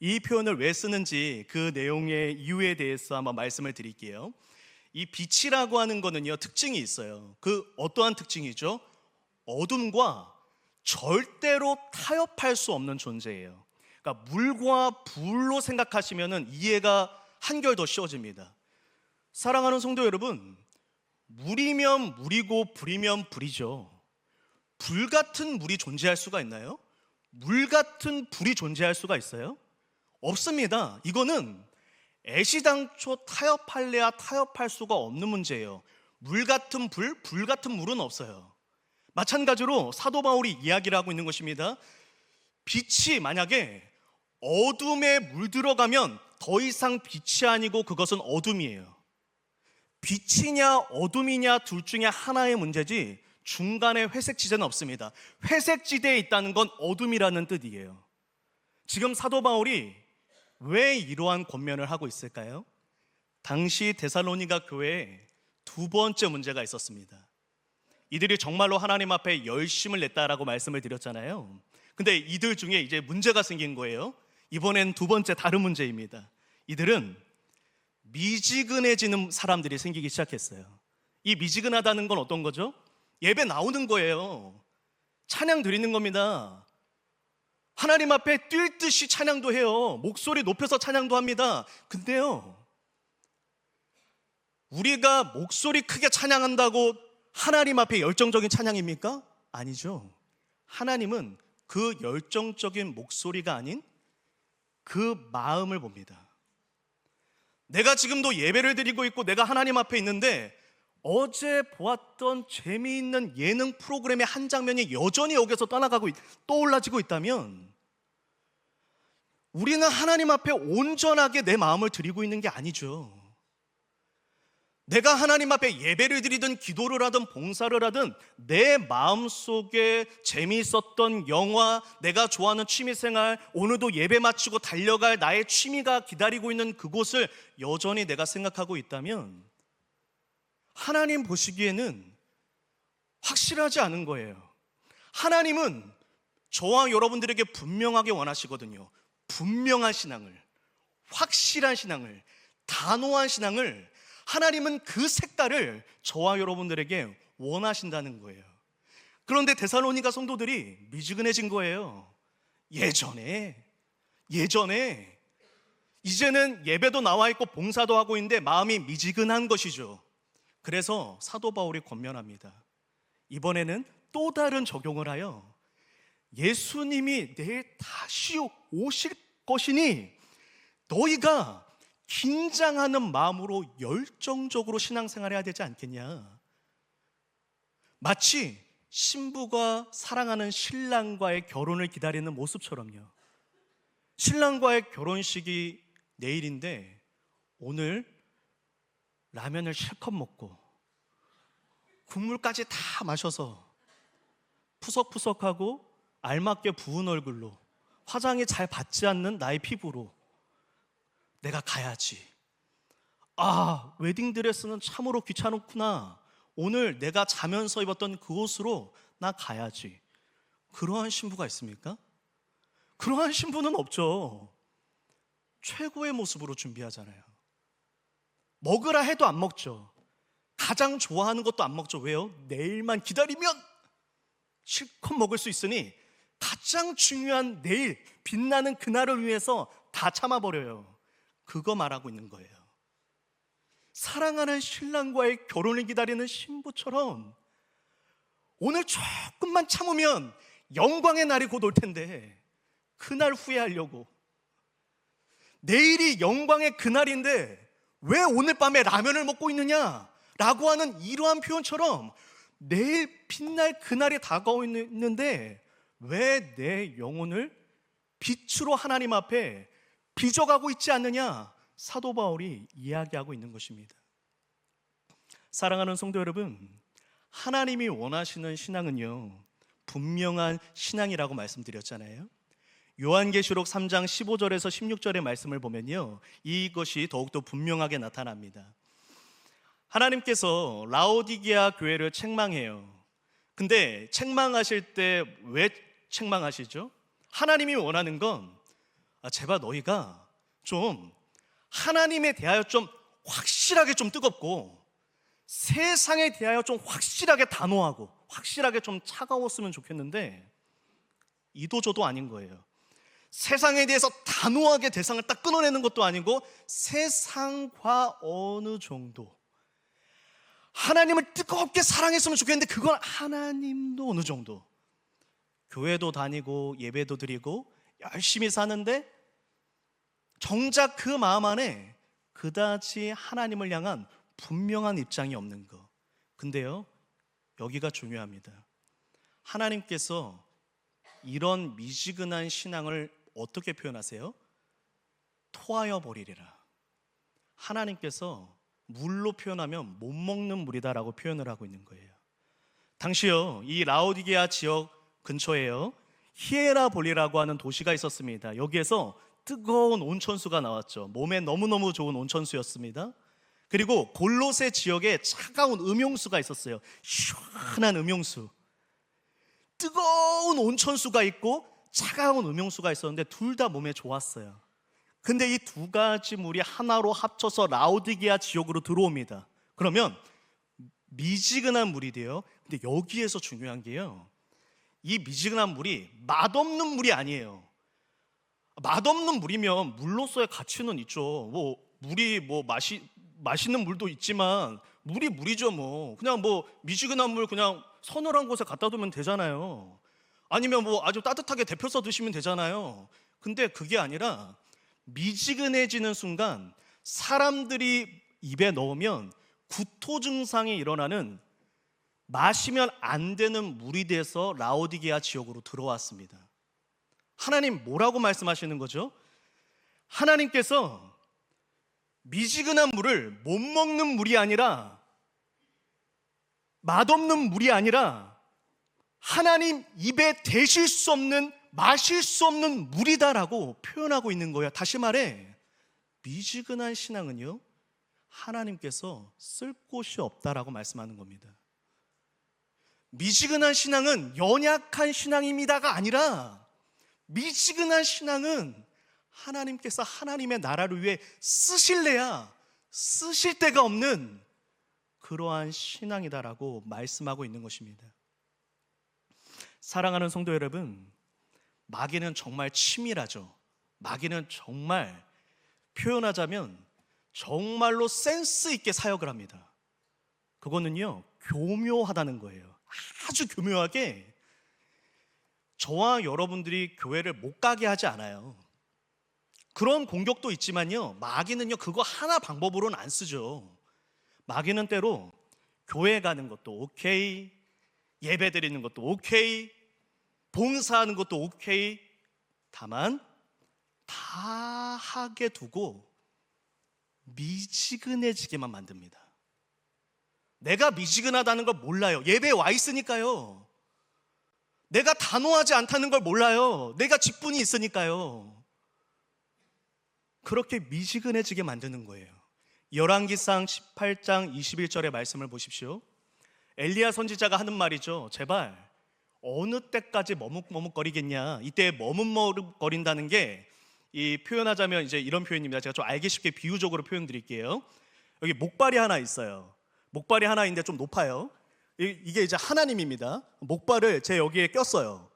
이 표현을 왜 쓰는지 그 내용의 이유에 대해서 한번 말씀을 드릴게요. 이 빛이라고 하는 거는요, 특징이 있어요. 그 어떠한 특징이죠? 어둠과 절대로 타협할 수 없는 존재예요. 그러니까 물과 불로 생각하시면 이해가 한결 더 쉬워집니다. 사랑하는 성도 여러분, 물이면 물이고 불이면 불이죠. 불 같은 물이 존재할 수가 있나요? 물 같은 불이 존재할 수가 있어요? 없습니다. 이거는 애시당초 타협할래야 타협할 수가 없는 문제예요. 물 같은 불, 불 같은 물은 없어요. 마찬가지로 사도 바울이 이야기를 하고 있는 것입니다. 빛이 만약에 어둠에 물들어가면 더 이상 빛이 아니고 그것은 어둠이에요. 빛이냐 어둠이냐 둘 중에 하나의 문제지 중간에 회색 지대는 없습니다. 회색 지대에 있다는 건 어둠이라는 뜻이에요. 지금 사도 바울이 왜 이러한 권면을 하고 있을까요? 당시 데살로니가 교회에 두 번째 문제가 있었습니다. 이들이 정말로 하나님 앞에 열심을 냈다라고 말씀을 드렸잖아요. 근데 이들 중에 이제 문제가 생긴 거예요. 이번엔 두 번째 다른 문제입니다. 이들은 미지근해지는 사람들이 생기기 시작했어요. 이 미지근하다는 건 어떤 거죠? 예배 나오는 거예요. 찬양 드리는 겁니다. 하나님 앞에 뛸 듯이 찬양도 해요. 목소리 높여서 찬양도 합니다. 근데요, 우리가 목소리 크게 찬양한다고 하나님 앞에 열정적인 찬양입니까? 아니죠. 하나님은 그 열정적인 목소리가 아닌 그 마음을 봅니다. 내가 지금도 예배를 드리고 있고 내가 하나님 앞에 있는데 어제 보았던 재미있는 예능 프로그램의 한 장면이 여전히 여기서 떠올라지고 있다면 우리는 하나님 앞에 온전하게 내 마음을 드리고 있는 게 아니죠. 내가 하나님 앞에 예배를 드리든 기도를 하든 봉사를 하든 내 마음속에 재미있었던 영화, 내가 좋아하는 취미생활, 오늘도 예배 마치고 달려갈 나의 취미가 기다리고 있는 그곳을 여전히 내가 생각하고 있다면 하나님 보시기에는 확실하지 않은 거예요. 하나님은 저와 여러분들에게 분명하게 원하시거든요. 분명한 신앙을, 확실한 신앙을, 단호한 신앙을, 하나님은 그 색깔을 저와 여러분들에게 원하신다는 거예요. 그런데 데살로니가 성도들이 미지근해진 거예요. 예전에 이제는 예배도 나와 있고 봉사도 하고 있는데 마음이 미지근한 것이죠. 그래서 사도 바울이 권면합니다. 이번에는 또 다른 적용을 하여 예수님이 내일 다시 오실 것이니 너희가 긴장하는 마음으로 열정적으로 신앙생활해야 되지 않겠냐. 마치 신부가 사랑하는 신랑과의 결혼을 기다리는 모습처럼요. 신랑과의 결혼식이 내일인데 오늘 라면을 실컷 먹고 국물까지 다 마셔서 푸석푸석하고 알맞게 부은 얼굴로 화장이 잘 받지 않는 나의 피부로 내가 가야지. 아, 웨딩드레스는 참으로 귀찮구나. 오늘 내가 자면서 입었던 그 옷으로 나 가야지. 그러한 신부가 있습니까? 그러한 신부는 없죠. 최고의 모습으로 준비하잖아요. 먹으라 해도 안 먹죠. 가장 좋아하는 것도 안 먹죠. 왜요? 내일만 기다리면 실컷 먹을 수 있으니 가장 중요한 내일, 빛나는 그날을 위해서 다 참아버려요. 그거 말하고 있는 거예요. 사랑하는 신랑과의 결혼을 기다리는 신부처럼 오늘 조금만 참으면 영광의 날이 곧 올 텐데 그날 후회하려고, 내일이 영광의 그날인데 왜 오늘 밤에 라면을 먹고 있느냐 라고 하는 이러한 표현처럼 내일 빛날 그날이 다가오고 있는데 왜 내 영혼을 빛으로 하나님 앞에 빚어가고 있지 않느냐, 사도 바울이 이야기하고 있는 것입니다. 사랑하는 성도 여러분, 하나님이 원하시는 신앙은요, 분명한 신앙이라고 말씀드렸잖아요. 요한계시록 3장 15절에서 16절의 말씀을 보면요, 이것이 더욱더 분명하게 나타납니다. 하나님께서 라오디게아 교회를 책망해요. 근데 책망하실 때 왜 책망하시죠? 하나님이 원하는 건 제발 너희가 좀 하나님에 대하여 좀 확실하게 좀 뜨겁고 세상에 대하여 좀 확실하게 단호하고 확실하게 좀 차가웠으면 좋겠는데 이도저도 아닌 거예요. 세상에 대해서 단호하게 대상을 딱 끊어내는 것도 아니고 세상과 어느 정도 하나님을 뜨겁게 사랑했으면 좋겠는데 그건 하나님도 어느 정도, 교회도 다니고 예배도 드리고 열심히 사는데 정작 그 마음 안에 그다지 하나님을 향한 분명한 입장이 없는 거. 근데요, 여기가 중요합니다. 하나님께서 이런 미지근한 신앙을 어떻게 표현하세요? 토하여 버리리라. 하나님께서 물로 표현하면 못 먹는 물이다라고 표현을 하고 있는 거예요. 당시요, 이 라오디게아 지역 근처에요, 히에라볼리라고 하는 도시가 있었습니다. 여기에서 뜨거운 온천수가 나왔죠. 몸에 너무너무 좋은 온천수였습니다. 그리고 골로새 지역에 차가운 음용수가 있었어요. 시원한 음용수. 뜨거운 온천수가 있고 차가운 음용수가 있었는데 둘 다 몸에 좋았어요. 근데 이 두 가지 물이 하나로 합쳐서 라오디게아 지역으로 들어옵니다. 그러면 미지근한 물이 돼요. 근데 여기에서 중요한 게요, 이 미지근한 물이 맛없는 물이 아니에요. 맛없는 물이면 물로서의 가치는 있죠. 물이 맛있는 물도 있지만 물이 물이죠. 그냥 미지근한 물 그냥 서늘한 곳에 갖다 두면 되잖아요. 아니면 아주 따뜻하게 데펴서 드시면 되잖아요. 근데 그게 아니라 미지근해지는 순간 사람들이 입에 넣으면 구토 증상이 일어나는, 마시면 안 되는 물이 돼서 라오디게아 지역으로 들어왔습니다. 하나님 뭐라고 말씀하시는 거죠? 하나님께서 미지근한 물을 못 먹는 물이 아니라 맛없는 물이 아니라 하나님 입에 대실 수 없는, 마실 수 없는 물이다라고 표현하고 있는 거예요. 다시 말해, 미지근한 신앙은요, 하나님께서 쓸 곳이 없다라고 말씀하는 겁니다. 미지근한 신앙은 연약한 신앙입니다가 아니라 미지근한 신앙은 하나님께서 하나님의 나라를 위해 쓰실래야 쓰실 데가 없는 그러한 신앙이다라고 말씀하고 있는 것입니다. 사랑하는 성도 여러분, 마귀는 정말 치밀하죠. 마귀는 정말 표현하자면 정말로 센스 있게 사역을 합니다. 그거는요, 교묘하다는 거예요. 아주 교묘하게 저와 여러분들이 교회를 못 가게 하지 않아요. 그런 공격도 있지만요, 마귀는요 그거 하나 방법으로는 안 쓰죠. 마귀는 때로 교회 가는 것도 오케이, 예배 드리는 것도 오케이, 봉사하는 것도 오케이, 다만 다 하게 두고 미지근해지게만 만듭니다. 내가 미지근하다는 걸 몰라요. 예배에 와 있으니까요. 내가 단호하지 않다는 걸 몰라요. 내가 직분이 있으니까요. 그렇게 미지근해지게 만드는 거예요. 열왕기상 18장 21절의 말씀을 보십시오. 엘리야 선지자가 하는 말이죠. 제발 어느 때까지 머뭇머뭇거리겠냐. 이때 머뭇머뭇거린다는 게, 이 표현하자면 이제 이런 표현입니다. 제가 좀 알기 쉽게 비유적으로 표현 드릴게요. 여기 목발이 하나 있어요. 목발이 하나 있는데 좀 높아요. 이게 이제 하나님입니다. 목발을 제 여기에 꼈어요.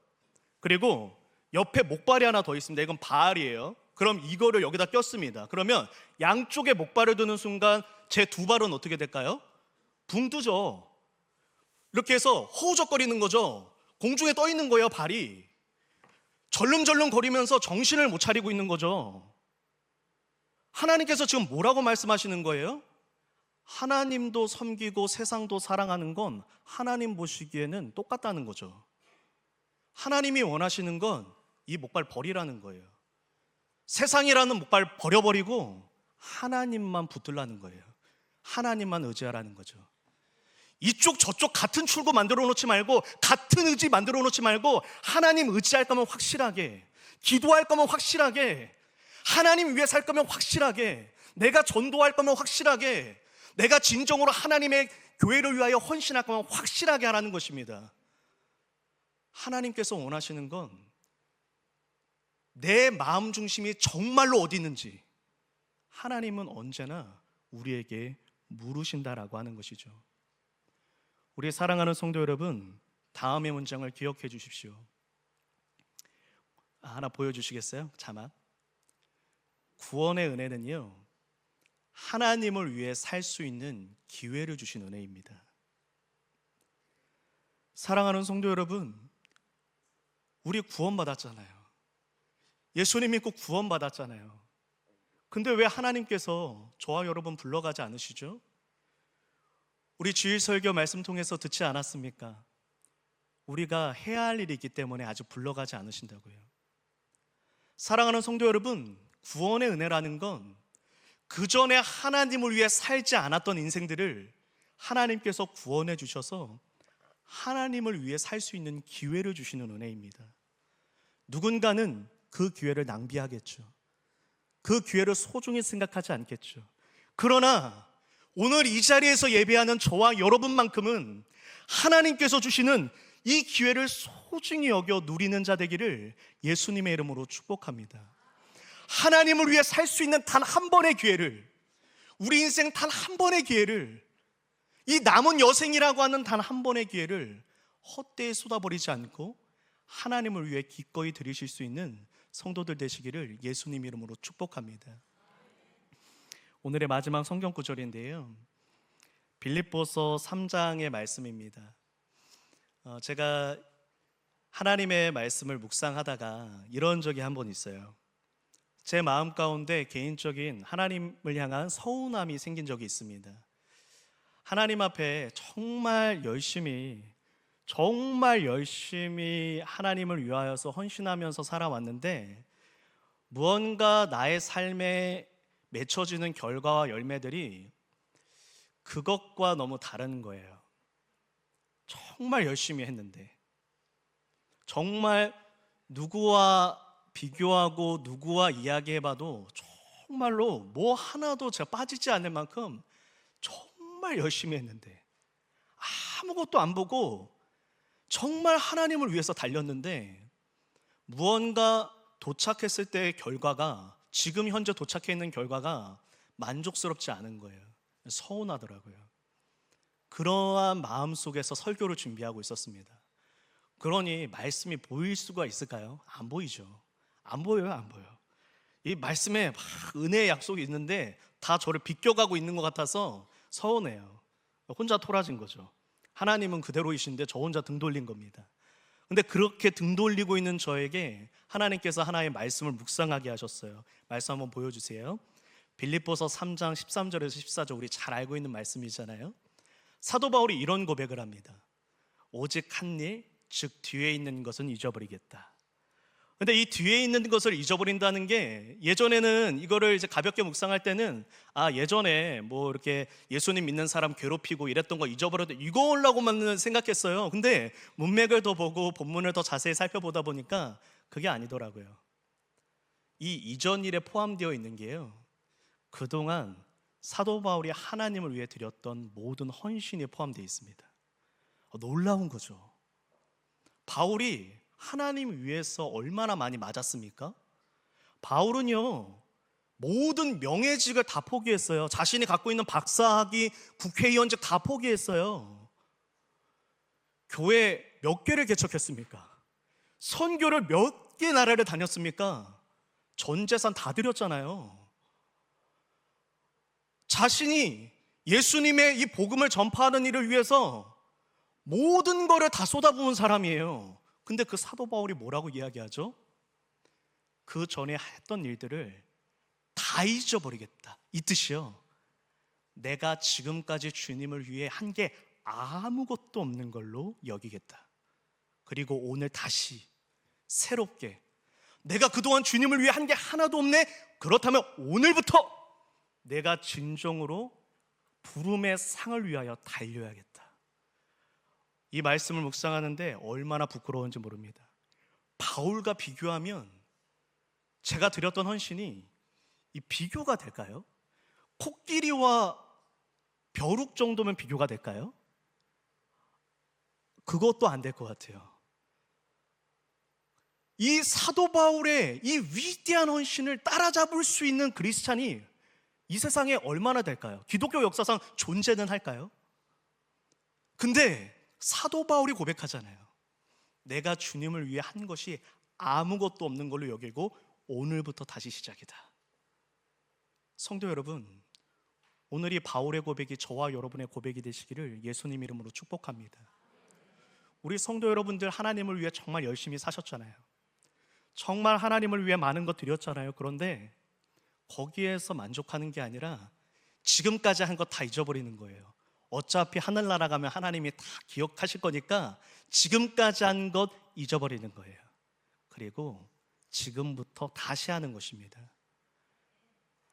그리고 옆에 목발이 하나 더 있습니다. 이건 바알이에요. 그럼 이거를 여기다 꼈습니다. 그러면 양쪽에 목발을 드는 순간 제 두 발은 어떻게 될까요? 붕 뜨죠. 이렇게 해서 허우적거리는 거죠. 공중에 떠 있는 거예요, 발이. 절름절름 거리면서 정신을 못 차리고 있는 거죠. 하나님께서 지금 뭐라고 말씀하시는 거예요? 하나님도 섬기고 세상도 사랑하는 건 하나님 보시기에는 똑같다는 거죠. 하나님이 원하시는 건 이 목발 버리라는 거예요. 세상이라는 목발 버려버리고 하나님만 붙들라는 거예요. 하나님만 의지하라는 거죠. 이쪽 저쪽 같은 출구 만들어 놓지 말고, 같은 의지 만들어 놓지 말고, 하나님 의지할 거면 확실하게, 기도할 거면 확실하게, 하나님 위해 살 거면 확실하게, 내가 전도할 거면 확실하게, 내가 진정으로 하나님의 교회를 위하여 헌신할 거면 확실하게 하라는 것입니다. 하나님께서 원하시는 건 내 마음 중심이 정말로 어디 있는지 하나님은 언제나 우리에게 물으신다라고 하는 것이죠. 우리 사랑하는 성도 여러분, 다음의 문장을 기억해 주십시오. 하나 보여주시겠어요? 자막. 구원의 은혜는요, 하나님을 위해 살 수 있는 기회를 주신 은혜입니다. 사랑하는 성도 여러분, 우리 구원받았잖아요. 예수님 믿고 구원받았잖아요. 근데 왜 하나님께서 저와 여러분 불러가지 않으시죠? 우리 주일 설교 말씀 통해서 듣지 않았습니까? 우리가 해야 할 일이 있기 때문에 아직 불러가지 않으신다고요. 사랑하는 성도 여러분, 구원의 은혜라는 건 그전에 하나님을 위해 살지 않았던 인생들을 하나님께서 구원해 주셔서 하나님을 위해 살 수 있는 기회를 주시는 은혜입니다. 누군가는 그 기회를 낭비하겠죠. 그 기회를 소중히 생각하지 않겠죠. 그러나 오늘 이 자리에서 예배하는 저와 여러분만큼은 하나님께서 주시는 이 기회를 소중히 여겨 누리는 자 되기를 예수님의 이름으로 축복합니다. 하나님을 위해 살 수 있는 단 한 번의 기회를, 우리 인생 단 한 번의 기회를, 이 남은 여생이라고 하는 단 한 번의 기회를 헛되이 쏟아버리지 않고 하나님을 위해 기꺼이 드리실 수 있는 성도들 되시기를 예수님 이름으로 축복합니다. 오늘의 마지막 성경 구절인데요, 빌립보서 3장의 말씀입니다. 제가 하나님의 말씀을 묵상하다가 이런 적이 한 번 있어요. 제 마음 가운데 개인적인 하나님을 향한 서운함이 생긴 적이 있습니다. 하나님 앞에 정말 열심히 하나님을 위하여서 헌신하면서 살아왔는데 무언가 나의 삶에 맺혀지는 결과와 열매들이 그것과 너무 다른 거예요. 정말 열심히 했는데, 정말 누구와 비교하고 누구와 이야기해봐도 정말로 뭐 하나도 제가 빠지지 않을 만큼 정말 열심히 했는데, 아무것도 안 보고 정말 하나님을 위해서 달렸는데 무언가 도착했을 때의 결과가, 지금 현재 도착해 있는 결과가 만족스럽지 않은 거예요. 서운하더라고요. 그러한 마음 속에서 설교를 준비하고 있었습니다. 그러니 말씀이 보일 수가 있을까요? 안 보이죠. 안 보여요, 안 보여. 이 말씀에 막 은혜의 약속이 있는데 다 저를 비껴가고 있는 것 같아서 서운해요. 혼자 토라진 거죠. 하나님은 그대로이신데 저 혼자 등 돌린 겁니다. 근데 그렇게 등 돌리고 있는 저에게 하나님께서 하나의 말씀을 묵상하게 하셨어요. 말씀 한번 보여주세요. 빌립보서 3장 13절에서 14절, 우리 잘 알고 있는 말씀이잖아요. 사도 바울이 이런 고백을 합니다. 오직 한 일, 즉 뒤에 있는 것은 잊어버리겠다. 근데 이 뒤에 있는 것을 잊어버린다는 게, 예전에는 이거를 이제 가볍게 묵상할 때는 예전에 뭐 이렇게 예수님 믿는 사람 괴롭히고 이랬던 거 잊어버려도 이거라고만 생각했어요. 근데 문맥을 더 보고 본문을 더 자세히 살펴보다 보니까 그게 아니더라고요. 이 이전 일에 포함되어 있는 게요, 그동안 사도 바울이 하나님을 위해 드렸던 모든 헌신이 포함되어 있습니다. 놀라운 거죠. 바울이 하나님 위해서 얼마나 많이 맞았습니까? 바울은요, 모든 명예직을 다 포기했어요. 자신이 갖고 있는 박사학위, 국회의원직 다 포기했어요. 교회 몇 개를 개척했습니까? 선교를 몇 개 나라를 다녔습니까? 전 재산 다 드렸잖아요. 자신이 예수님의 이 복음을 전파하는 일을 위해서 모든 거를 다 쏟아부은 사람이에요. 근데 그 사도 바울이 뭐라고 이야기하죠? 그 전에 했던 일들을 다 잊어버리겠다, 이 뜻이요. 내가 지금까지 주님을 위해 한 게 아무것도 없는 걸로 여기겠다. 그리고 오늘 다시 새롭게, 내가 그동안 주님을 위해 한 게 하나도 없네? 그렇다면 오늘부터 내가 진정으로 부름의 상을 위하여 달려야겠다. 이 말씀을 묵상하는데 얼마나 부끄러운지 모릅니다. 바울과 비교하면 제가 드렸던 헌신이 이 비교가 될까요? 코끼리와 벼룩 정도면 비교가 될까요? 그것도 안 될 것 같아요. 이 사도 바울의 이 위대한 헌신을 따라잡을 수 있는 크리스찬이 이 세상에 얼마나 될까요? 기독교 역사상 존재는 할까요? 근데 사도 바울이 고백하잖아요. 내가 주님을 위해 한 것이 아무것도 없는 걸로 여기고 오늘부터 다시 시작이다. 성도 여러분, 오늘 이 바울의 고백이 저와 여러분의 고백이 되시기를 예수님 이름으로 축복합니다. 우리 성도 여러분들 하나님을 위해 정말 열심히 사셨잖아요. 정말 하나님을 위해 많은 것 드렸잖아요. 그런데 거기에서 만족하는 게 아니라 지금까지 한 것 다 잊어버리는 거예요. 어차피 하늘나라 가면 하나님이 다 기억하실 거니까 지금까지 한 것 잊어버리는 거예요. 그리고 지금부터 다시 하는 것입니다.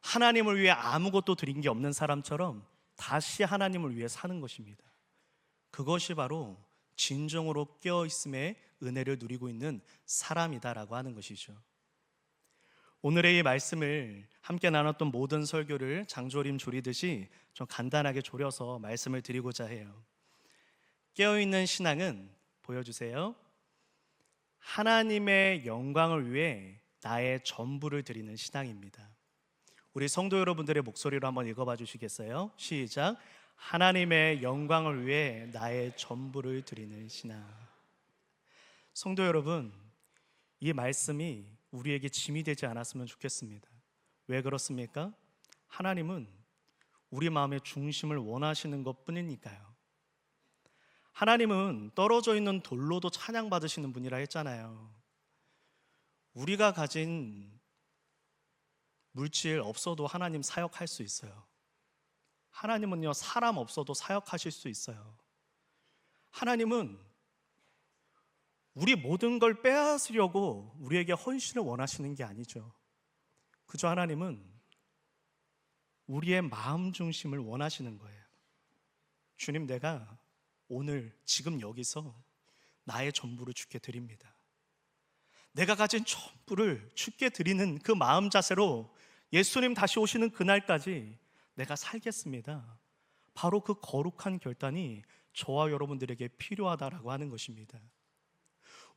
하나님을 위해 아무것도 드린 게 없는 사람처럼 다시 하나님을 위해 사는 것입니다. 그것이 바로 진정으로 깨어있음의 은혜를 누리고 있는 사람이다라고 하는 것이죠. 오늘의 이 말씀을 함께 나눴던 모든 설교를 장조림 조리듯이 좀 간단하게 조려서 말씀을 드리고자 해요. 깨어있는 신앙은, 보여주세요, 하나님의 영광을 위해 나의 전부를 드리는 신앙입니다. 우리 성도 여러분들의 목소리로 한번 읽어봐 주시겠어요? 시작. 하나님의 영광을 위해 나의 전부를 드리는 신앙. 성도 여러분, 이 말씀이 우리에게 짐이 되지 않았으면 좋겠습니다. 왜 그렇습니까? 하나님은 우리 마음의 중심을 원하시는 것 뿐이니까요. 하나님은 떨어져 있는 돌로도 찬양받으시는 분이라 했잖아요. 우리가 가진 물질 없어도 하나님 사역할 수 있어요. 하나님은요, 사람 없어도 사역하실 수 있어요. 하나님은 우리 모든 걸 빼앗으려고 우리에게 헌신을 원하시는 게 아니죠. 그저 하나님은 우리의 마음 중심을 원하시는 거예요. 주님, 내가 오늘 지금 여기서 나의 전부를 주께 드립니다. 내가 가진 전부를 주께 드리는 그 마음 자세로 예수님 다시 오시는 그날까지 내가 살겠습니다. 바로 그 거룩한 결단이 저와 여러분들에게 필요하다라고 하는 것입니다.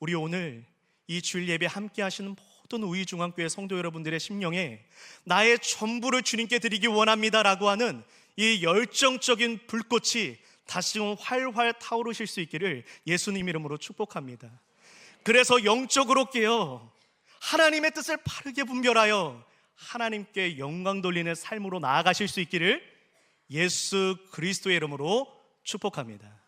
우리 오늘 이 주일 예배 함께 하시는 모든 우이중앙교회 성도 여러분들의 심령에 나의 전부를 주님께 드리기 원합니다라고 하는 이 열정적인 불꽃이 다시금 활활 타오르실 수 있기를 예수님 이름으로 축복합니다. 그래서 영적으로 깨어 하나님의 뜻을 바르게 분별하여 하나님께 영광 돌리는 삶으로 나아가실 수 있기를 예수 그리스도의 이름으로 축복합니다.